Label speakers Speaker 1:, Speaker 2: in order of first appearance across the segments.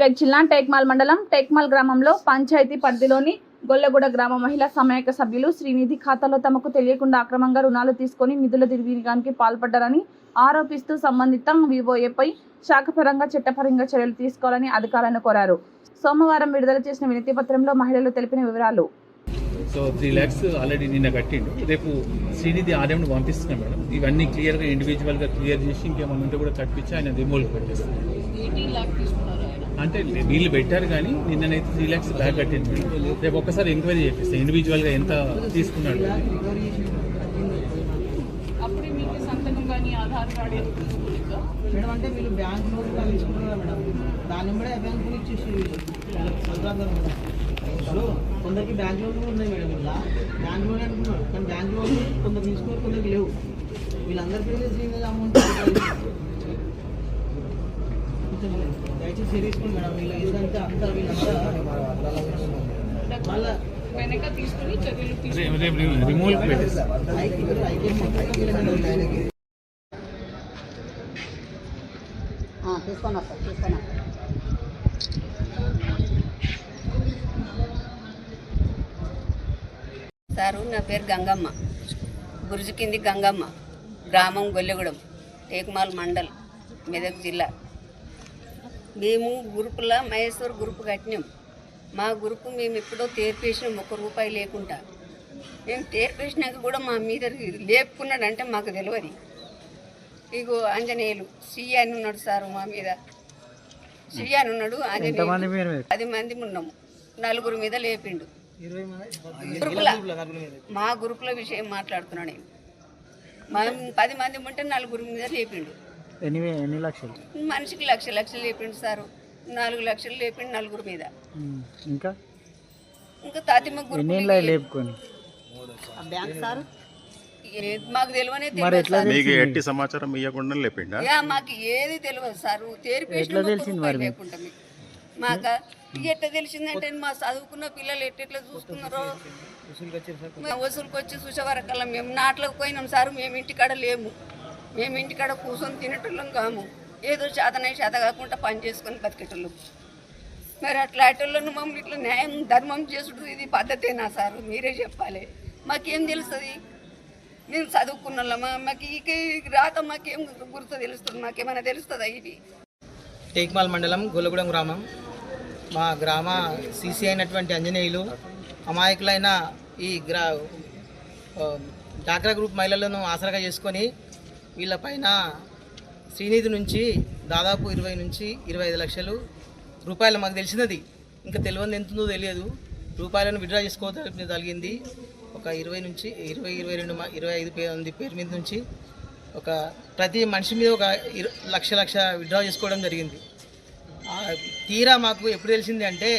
Speaker 1: మెదక్ జిల్లా టేక్మాల్ మండలం టేక్మాల్ గ్రామంలో పంచాయతీ పరిధిలోని గొల్లగూడ గ్రామ మహిళా సమాయక సభ్యులు శ్రీనిధి ఖాతాలో తమకు తెలియకుండా అక్రమంగా రుణాలు తీసుకొని నిధుల దుర్వినియోగానికి పాల్పడ్డారని ఆరోపిస్తూ సంబంధిత వివోఏపై శాఖపరంగా చట్టపరంగా చర్యలు తీసుకోవాలని అధికారులను కోరారు. సోమవారం విడుదల చేసిన వినతి పత్రంలో మహిళలు తెలిపిన వివరాలు.
Speaker 2: సో 3 lakhs ఆల్రెడీ నిన్న కట్టిండు. రేపు శ్రీనిధి ఆర్ఎంను పంపిస్తున్నాం మేడం. ఇవన్నీ క్లియర్గా ఇండివిజువల్గా క్లియర్ చేసి ఇంకేమన్నా ఉంటే కూడా కట్టించి ఆయన రిమూవ్కి పెట్టేస్తాం. అంటే వీళ్ళు పెట్టారు కానీ నిన్ననైతే 3 lakhs బ్యాక్ కట్టింది. రేపు ఒక్కసారి ఎంక్వైరీ చేపిస్తాం ఇండివిజువల్గా ఎంత తీసుకున్నాడు.
Speaker 3: మేడం అంటే వీళ్ళు బ్యాంక్ లోన్ తీసుకున్నారు మేడం, దాన్ని కూడా బ్యాంక్ ఇచ్చేసి కొందరికి బ్యాంక్ లోన్ కూడా ఉన్నాయి మేడం. ఇలా బ్యాంక్ లోన్ అనుకున్నారు కానీ బ్యాంక్ లోన్ కొందరు తీసుకున్నారు, కొందరికి లేవు. వీళ్ళందరికీ అమౌంట్ దయచేసి తీసుకోండి మేడం. వీళ్ళు ఏంటంటే అంతా వీళ్ళంతా మళ్ళీ వెనక తీసుకుని
Speaker 2: రిమూవ్కి పెట్టేస్తాం.
Speaker 4: తీసుకొని వస్తా. సారు నా పేరు గంగమ్మ, బురుజు కింది గంగమ్మ, గ్రామం గొల్లగూడెం, టేక్మాల్ మండల్, మెదక్ జిల్లా. మేము గ్రూపులో మహేశ్వర్ గ్రూప్ కట్టినాం. మా గ్రూపు మేము ఎప్పుడో తేర్పేసినాం, ₹1 లేకుండా. మేము తేర్పేసినాక కూడా మా మీద లేపుకున్నాడంటే మాకు తెలియదు. ఇగో ఆంజనేయులు సియ్య అని ఉన్నాడు సారు, మా మీద సియ్య అని ఉన్నాడు. ఆంజనేయులు 10 మంది ఉన్నాము, 4 మీద లేపిండు. మా గ్రూపుల విషయం మాట్లాడుతున్నాను నేను. మేము 10 మంది ఉంటే 4 మీద లేపిండు.
Speaker 5: ఎన్ని లక్షలు?
Speaker 4: మనిషికి లక్షలు లేపిండు సారు. 4 లక్షలు లేపిండు 4 మీద. ఇంకా తాతిమ్మ గ్రూప్
Speaker 5: లేపుకొని
Speaker 4: మాకు తెలియనే
Speaker 6: మీకు ఎట్టి సమాచారం ఇవ్వకుండా లేపిండా?
Speaker 4: మాకు ఏది తెలియదు సారు. లేకుండా మాకు ఎట్లా తెలిసిందంటే మా చదువుకున్న పిల్లలు ఎట్లా చూసుకున్నారో వసూలుకి వచ్చి చూసేవారకల్లా మేము నాట్లకు పోయినాం సారు. మేము ఇంటికాడ లేము, మేము ఇంటికాడ కూర్చొని తినేటోళ్ళం కాము. ఏదో చేతనై చేత కాకుండా పని చేసుకొని బతికేటోళ్ళం. మరి అట్లాంటి మమ్మల్ని ఇట్లా న్యాయం ధర్మం చేసుడు ఇది పద్ధతేనా సారు? మీరే చెప్పాలి. మాకేం తెలుస్తుంది? మేము చదువుకున్న వాళ్ళమా? మాకు ఈ రాత మాకేం గుర్తు తెలుస్తుంది? మాకేమైనా తెలుస్తుందా? ఇది
Speaker 3: టేక్మాల్ మండలం గొల్లగూడెం గ్రామం. మా గ్రామ సీసీ అయినటువంటి ఆంజనేయులు అమాయకులైన ఈ డాక్రా గ్రూప్ మహిళలను ఆసరాగా చేసుకొని వీళ్ళపైన శ్రీనిధి నుంచి దాదాపు 20 నుంచి 25 లక్షలు రూపాయలు మాకు తెలిసినది, ఇంకా తెలియదు ఎంతుందో తెలియదు, రూపాయలను విత్డ్రా చేసుకోవడం జరిగింది. ఒక 20 నుంచి 22 25 మంది పేరు మీద నుంచి ఒక ప్రతి మనిషి మీద ఒక లక్ష విత్డ్రా చేసుకోవడం జరిగింది. తీరా మాకు ఎప్పుడు తెలిసింది అంటే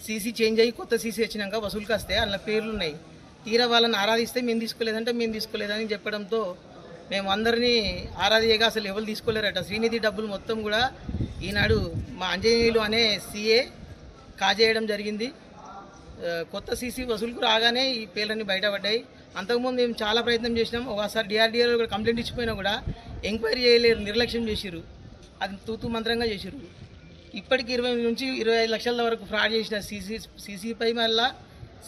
Speaker 3: సీసీ చేంజ్ అయ్యి కొత్త సీసీ వచ్చినాక వసూలుకి వస్తే అందులో పేర్లు ఉన్నాయి. తీరా వాళ్ళని ఆరాధిస్తే మేము తీసుకోలేదంటే మేము తీసుకోలేదని చెప్పడంతో మేము అందరినీ ఆరాధియగా అసలు ఎవరు తీసుకోలేరట. శ్రీనిధి డబ్బులు మొత్తం కూడా ఈనాడు మా ఆంజనేయులు అనే సీఏ కాజేయడం జరిగింది. కొత్త సీసీ వసూలుకు రాగానే ఈ పేర్లన్నీ బయటపడ్డాయి. అంతకుముందు మేము చాలా ప్రయత్నం చేసినాం. ఒకసారి డిఆర్డీఏలో కూడా కంప్లైంట్ ఇచ్చిపోయినా కూడా ఎంక్వైరీ చేయలేరు, నిర్లక్ష్యం చేసిరు, అది తూతూ మంత్రంగా చేసిరు. ఇప్పటికి 20 నుంచి 25 లక్షల వరకు ఫ్రాడ్ చేసిన సీసీపై మళ్ళా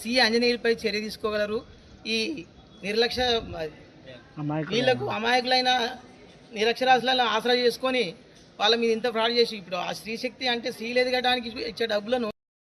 Speaker 3: సీఏ ఆంజనేయులపై చర్య తీసుకోగలరు. ఈ నిర్లక్ష్య వీళ్లకు అమాయకులైన నిరక్షరాస్యులను ఆసరా చేసుకొని వాళ్ళ మీద ఇంత ఫ్రాడ్ చేసి ఇప్పుడు ఆ స్త్రీ శక్తి అంటే స్త్రీలు ఎదగడానికి ఇచ్చే డబ్బులను